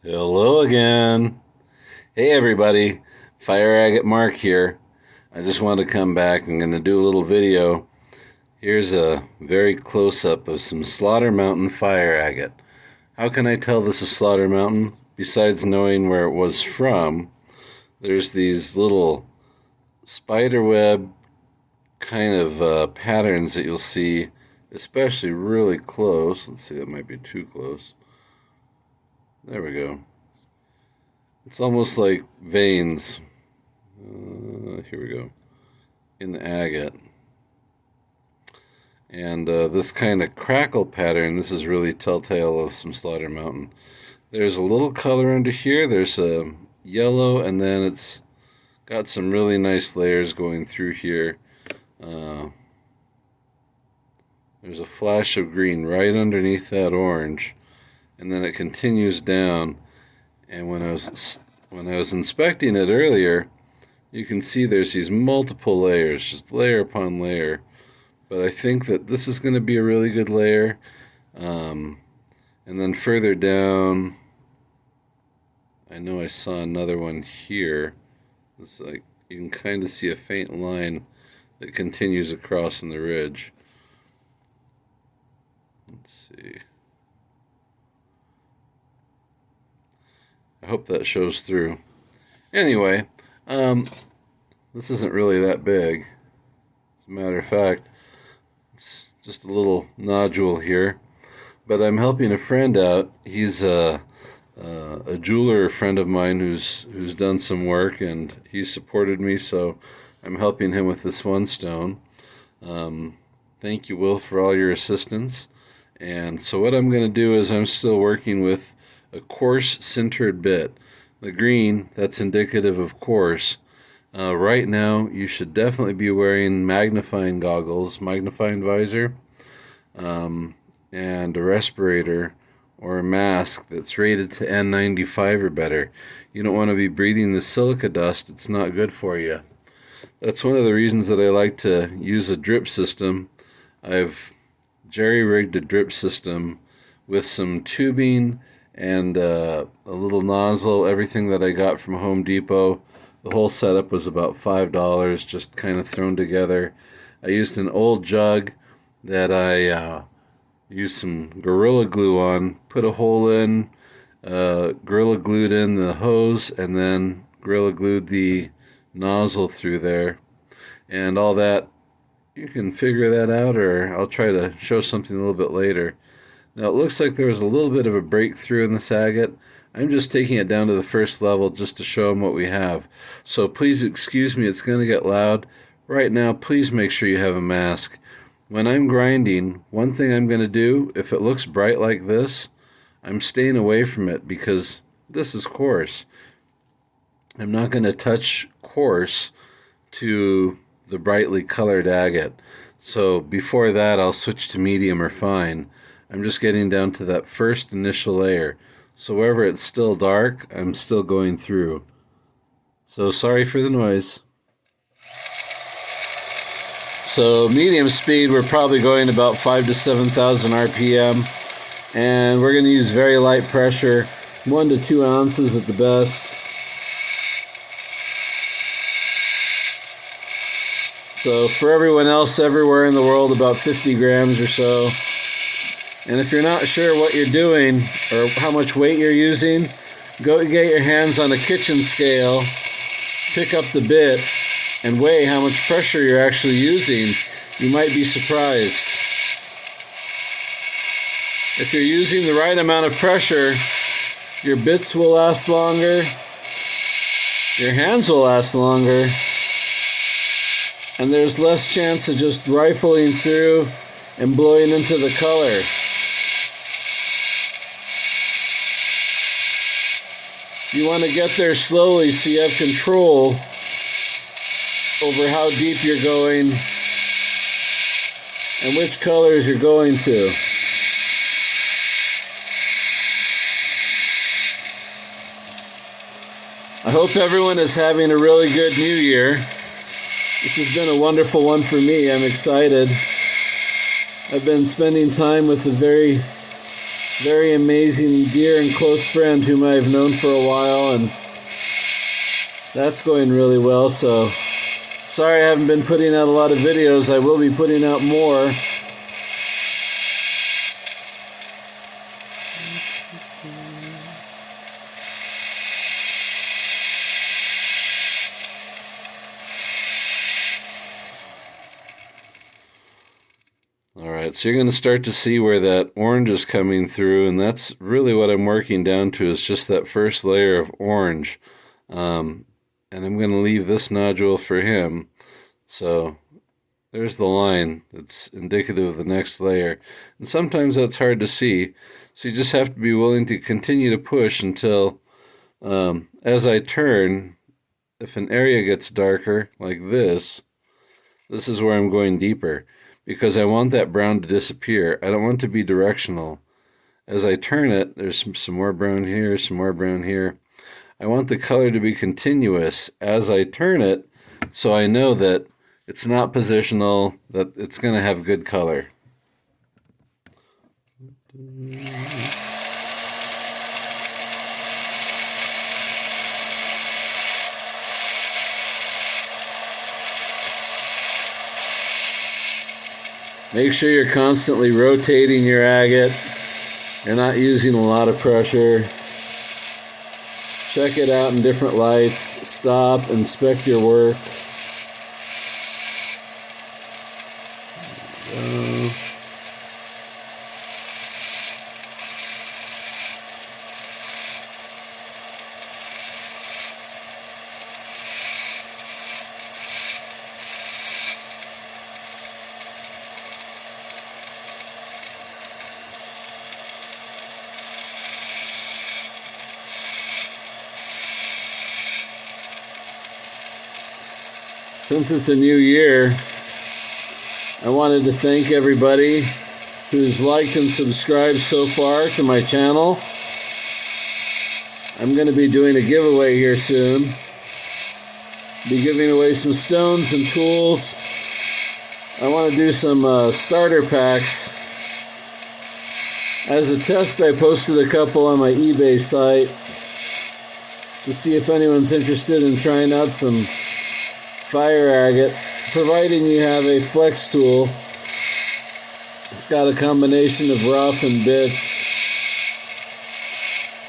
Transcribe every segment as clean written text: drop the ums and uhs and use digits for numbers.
Hello again. Hey everybody, Fire Agate Mark here. I just wanted to come back. I'm going to do a little video. Here's a very close-up of some Slaughter Mountain fire agate. How can I tell this is Slaughter Mountain? Besides knowing where it was from, there's these little spiderweb kind of patterns that you'll see, especially really close. Let's see, that might be too close. There we go. It's almost like veins. Here we go. In the agate. And this kind of crackle pattern, this is really telltale of some Slaughter Mountain. There's a little color under here. There's a yellow, and then it's got some really nice layers going through here. There's a flash of green right underneath that orange, and then it continues down. And when I was inspecting it earlier, you can see there's these multiple layers, just layer upon layer. But I think that this is going to be a really good layer. And then further down, I know I saw another one here. It's like you can kind of see a faint line that continues across in the ridge. Let's see. I hope that shows through. Anyway, this isn't really that big. As a matter of fact, it's just a little nodule here. But I'm helping a friend out. He's a jeweler friend of mine who's done some work, and he's supported me, so I'm helping him with this one stone. Thank you, Will, for all your assistance. And so what I'm going to do is I'm still working with a coarse sintered bit. The green, that's indicative of coarse. Right now, you should definitely be wearing magnifying goggles, magnifying visor, and a respirator or a mask that's rated to N95 or better. You don't want to be breathing the silica dust. It's not good for you. That's one of the reasons that I like to use a drip system. I've jerry-rigged a drip system with some tubing and a little nozzle, everything that I got from Home Depot. The whole setup was about $5, just kind of thrown together. I used an old jug that I used some Gorilla Glue on, put a hole in, Gorilla Glued in the hose, and then Gorilla Glued the nozzle through there. And all that, you can figure that out, or I'll try to show something a little bit later. Now it looks like there was a little bit of a breakthrough in this agate. I'm just taking it down to the first level just to show them what we have. So please excuse me, it's going to get loud. Right now, please make sure you have a mask. When I'm grinding, one thing I'm going to do, if it looks bright like this, I'm staying away from it because this is coarse. I'm not going to touch coarse to the brightly colored agate. So before that, I'll switch to medium or fine. I'm just getting down to that first initial layer. So wherever it's still dark, I'm still going through. So sorry for the noise. So medium speed, we're probably going about 5,000 to 7,000 RPM. And we're going to use very light pressure, 1 to 2 ounces at the best. So for everyone else everywhere in the world, about 50 grams or so. And if you're not sure what you're doing or how much weight you're using, go get your hands on a kitchen scale, pick up the bit, and weigh how much pressure you're actually using. You might be surprised. If you're using the right amount of pressure, your bits will last longer, your hands will last longer, and there's less chance of just rifling through and blowing into the color. You want to get there slowly so you have control over how deep you're going and which colors you're going to. I hope everyone is having a really good New Year. This has been a wonderful one for me. I'm excited. I've been spending time with a very very amazing dear and close friend whom I've known for a while, and that's going really well. So sorry I haven't been putting out a lot of videos. I will be putting out more. Alright, so you're going to start to see where that orange is coming through, and that's really what I'm working down to, is just that first layer of orange. And I'm going to leave this nodule for him. So there's the line that's indicative of the next layer. And sometimes that's hard to see, so you just have to be willing to continue to push until, as I turn, if an area gets darker, like this is where I'm going deeper, because I want that brown to disappear. I don't want it to be directional. As I turn it, there's some more brown here, some more brown here. I want the color to be continuous as I turn it, so I know that it's not positional, that it's going to have good color. Make sure you're constantly rotating your agate. You're not using a lot of pressure. Check it out in different lights. Stop, inspect your work. Since it's a new year, I wanted to thank everybody who's liked and subscribed so far to my channel. I'm going to be doing a giveaway here soon. Be giving away some stones and tools. I want to do some starter packs. As a test, I posted a couple on my eBay site to see if anyone's interested in trying out some fire agate, providing you have a flex tool. It's got a combination of rough and bits,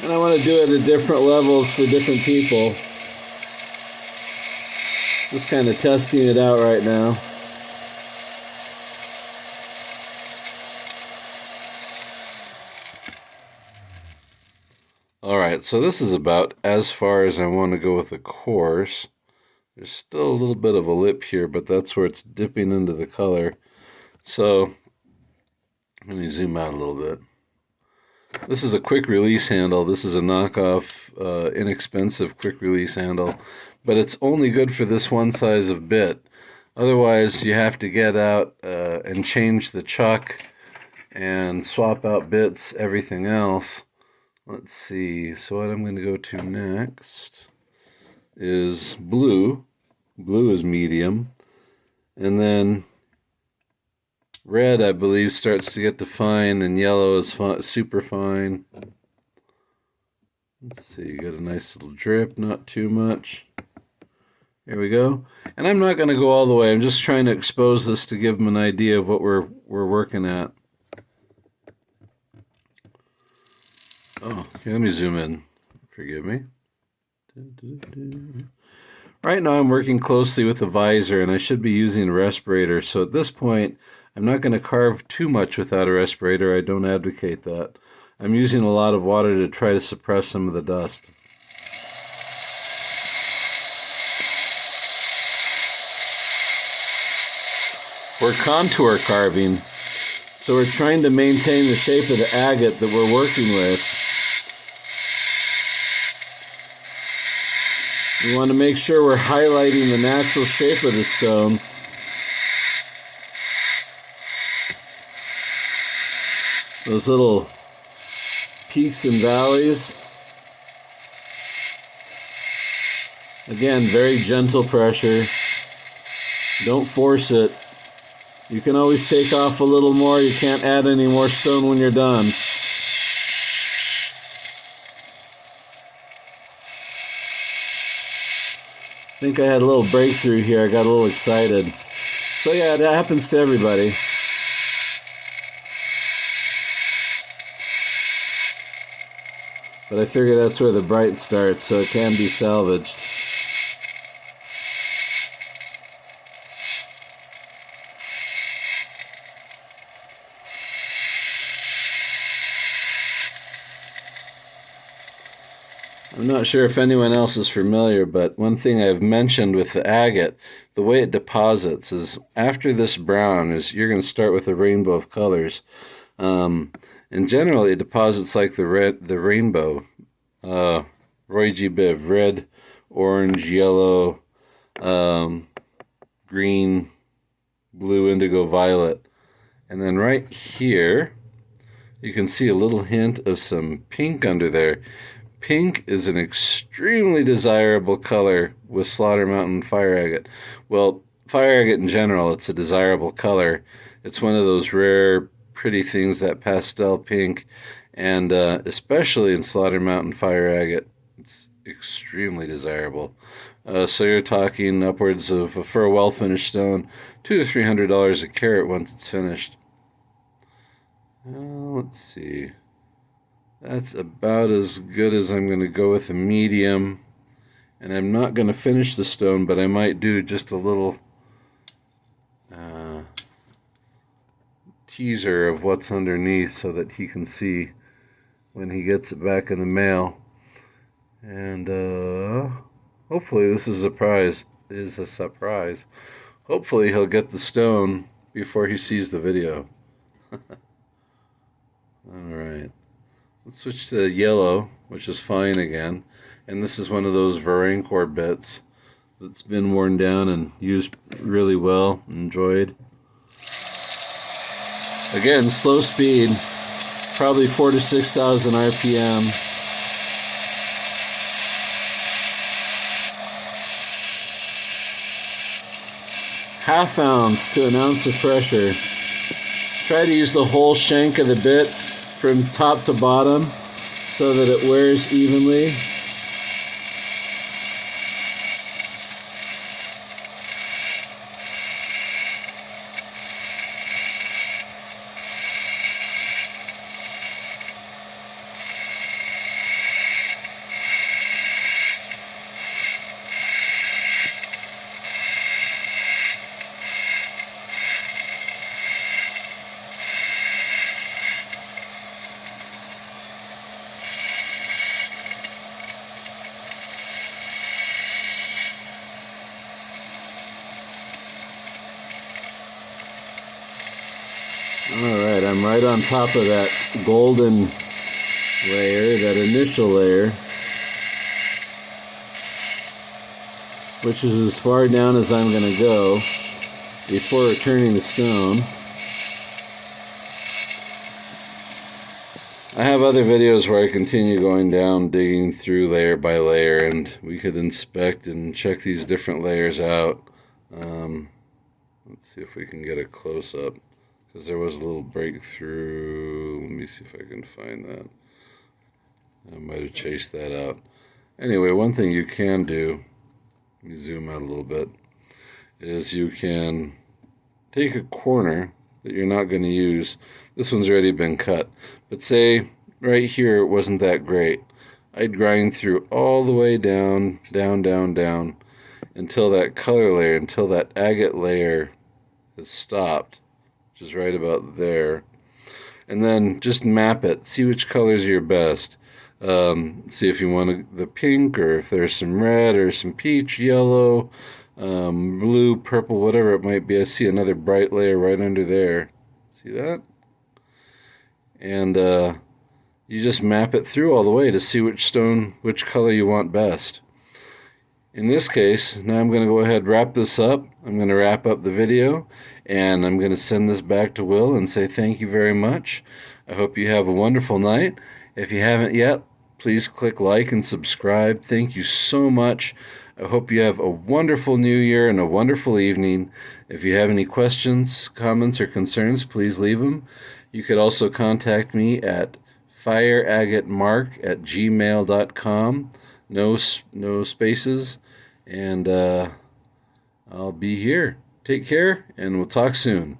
and I want to do it at different levels for different people. Just kind of testing it out right now. Alright, so this is about as far as I want to go with the course. There's still a little bit of a lip here, but that's where it's dipping into the color. So, let me zoom out a little bit. This is a quick release handle. This is a knockoff, inexpensive quick release handle, but it's only good for this one size of bit. Otherwise, you have to get out and change the chuck and swap out bits, everything else. Let's see, so what I'm going to go to next is blue. Blue is medium. And then red, I believe, starts to get to fine, and yellow is super fine. Let's see, you got a nice little drip, not too much. Here we go. And I'm not going to go all the way. I'm just trying to expose this to give them an idea of what we're working at. Oh, here, let me zoom in. Forgive me. Right now I'm working closely with the visor, and I should be using a respirator. So at this point, I'm not going to carve too much without a respirator. I don't advocate that. I'm using a lot of water to try to suppress some of the dust. We're contour carving, so we're trying to maintain the shape of the agate that we're working with. We want to make sure we're highlighting the natural shape of the stone. Those little peaks and valleys. Again, very gentle pressure. Don't force it. You can always take off a little more. You can't add any more stone when you're done. think I had a little breakthrough here. I got a little excited. So yeah, that happens to everybody. But I figure that's where the bright starts, so it can be salvaged. I'm not sure if anyone else is familiar, but one thing I've mentioned with the agate, the way it deposits is after this brown is you're going to start with a rainbow of colors. And generally it deposits like the rainbow. Roy G. Biv, red, orange, yellow, green, blue, indigo, violet. And then right here, you can see a little hint of some pink under there. Pink is an extremely desirable color with Slaughter Mountain fire agate. Well, fire agate in general, it's a desirable color. It's one of those rare, pretty things, that pastel pink, and especially in Slaughter Mountain fire agate, it's extremely desirable. So you're talking upwards of, for a well-finished stone, $200 to $300 a carat once it's finished. Let's see. That's about as good as I'm going to go with a medium. And I'm not going to finish the stone, but I might do just a little teaser of what's underneath so that he can see when he gets it back in the mail. And hopefully this is a surprise. Hopefully he'll get the stone before he sees the video. Alright. Let's switch to yellow, which is fine again. And this is one of those Varancore bits that's been worn down and used really well, enjoyed. Again, slow speed, probably 4,000 to 6,000 RPM. Half ounce to an ounce of pressure. Try to use the whole shank of the bit from top to bottom so that it wears evenly. Alright, I'm right on top of that golden layer, that initial layer, which is as far down as I'm going to go before returning the stone. I have other videos where I continue going down, digging through layer by layer, and we could inspect and check these different layers out. Let's see if we can get a close-up, because there was a little breakthrough. Let me see if I can find that. I might have chased that out. Anyway, one thing you can do, let me zoom out a little bit, is you can take a corner that you're not going to use. This one's already been cut. But say right here it wasn't that great. I'd grind through all the way down, down, down, down, until that color layer, until that agate layer is stopped, which is right about there. And then just map it. See which colors are your best. See if you want the pink, or if there's some red, or some peach, yellow, blue, purple, whatever it might be. I see another bright layer right under there. See that? And you just map it through all the way to see which stone, which color you want best. In this case, now I'm going to go ahead and wrap this up. I'm going to wrap up the video, and I'm going to send this back to Will and say thank you very much. I hope you have a wonderful night. If you haven't yet, please click like and subscribe. Thank you so much. I hope you have a wonderful new year and a wonderful evening. If you have any questions, comments, or concerns, please leave them. You could also contact me at fireagatemark@gmail.com. No spaces. and I'll be here. Take care, and we'll talk soon.